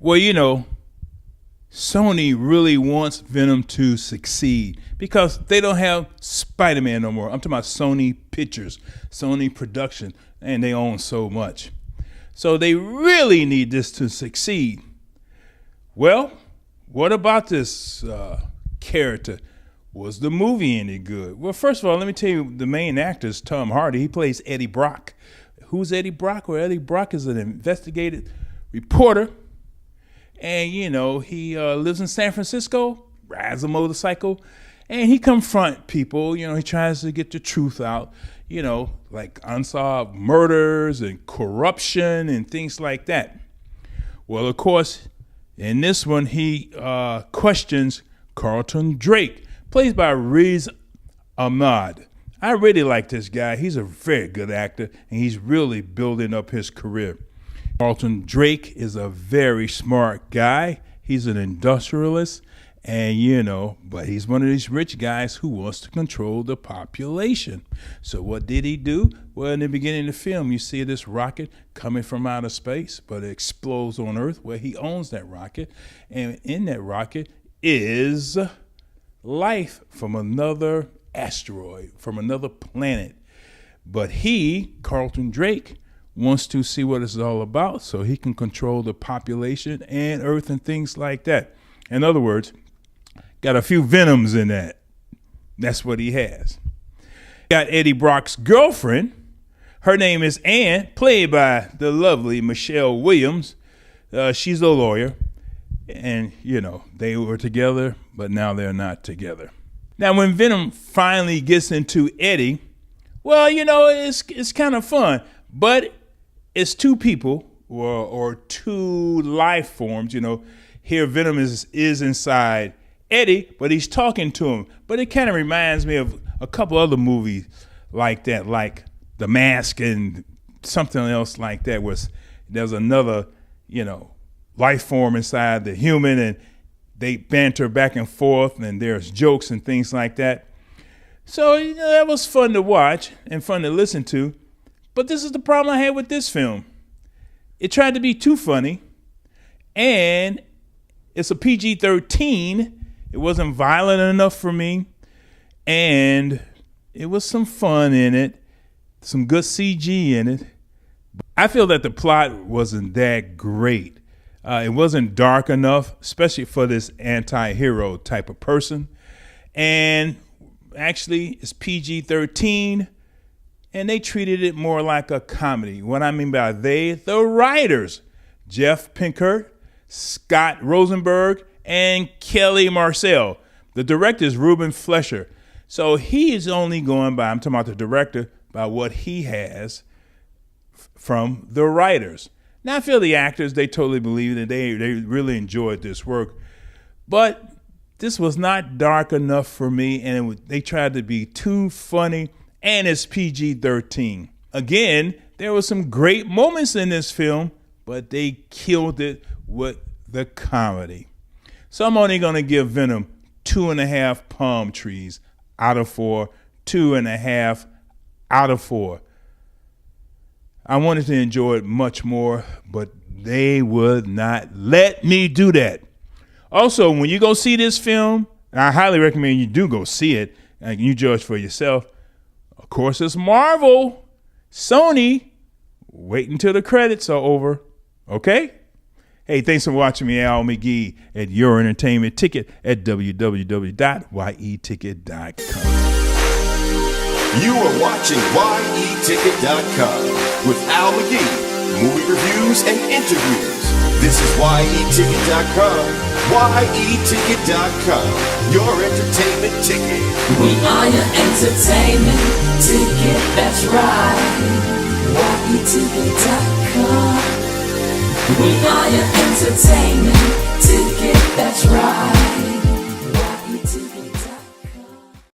Well, you know, Sony really wants Venom to succeed because they don't have Spider-Man no more. I'm talking about Sony Pictures, Sony Production, and they own so much. So they really need this to succeed. Well, what about this character? Was the movie any good? Well, first of all, let me tell you, the main actor is Tom Hardy. He plays Eddie Brock. Who's Eddie Brock? Well, Eddie Brock is an investigative reporter. And, you know, he lives in San Francisco, rides a motorcycle, and he confront people. You know, he tries to get the truth out, you know, like unsolved murders and corruption and things like that. Well, of course, in this one, he questions Carlton Drake, played by Reid Ahmed. I really like this guy. He's a very good actor, and he's really building up his career. Carlton Drake is a very smart guy. He's an industrialist, and you know, but he's one of these rich guys who wants to control the population. So what did he do? Well, in the beginning of the film, you see this rocket coming from outer space, but it explodes on Earth where he owns that rocket. And in that rocket is life from another asteroid, from another planet. But he, Carlton Drake, wants to see what it's all about so he can control the population and Earth and things like that. In other words, got a few Venoms in that. That's what he has. Got Eddie Brock's girlfriend. Her name is Anne, played by the lovely Michelle Williams. She's a lawyer. And, you know, they were together, but now they're not together. Now, when Venom finally gets into Eddie, well, you know, it's kind of fun. But it's two people or two life forms, you know. Here Venom is inside Eddie, but he's talking to him. But it kind of reminds me of a couple other movies like that, like The Mask and something else like that, where there's another, you know, life form inside the human, and they banter back and forth, and there's jokes and things like that. So, you know, that was fun to watch and fun to listen to. But this is the problem I had with this film. It tried to be too funny, and it's a PG-13. It wasn't violent enough for me, and it was some fun in it, some good CG in it. I feel that the plot wasn't that great. It wasn't dark enough, especially for this anti-hero type of person. And actually, it's PG-13. And they treated it more like a comedy. What I mean by they, the writers, Jeff Pinkert, Scott Rosenberg, and Kelly Marcel. The director is Ruben Fleischer. So he is only going by, I'm talking about the director, by what he has from the writers. Now I feel the actors, they totally believe that they really enjoyed this work. But this was not dark enough for me, and they tried to be too funny. And it's PG-13. Again, there were some great moments in this film, but they killed it with the comedy. So I'm only going to give Venom 2.5 palm trees out of 4, 2.5 out of 4. I wanted to enjoy it much more, but they would not let me do that. Also, when you go see this film, and I highly recommend you do go see it, and you judge for yourself. Of course, it's Marvel. Sony. Wait until the credits are over. Okay? Hey, thanks for watching me, Al McGee, at Your Entertainment Ticket at www.yeticket.com. You are watching YETicket.com with Al McGee. Movie reviews and interviews. This is YETicket.com. YETicket.com, your entertainment ticket. We are your entertainment ticket, that's right. YETicket.com. We are your entertainment ticket, that's right.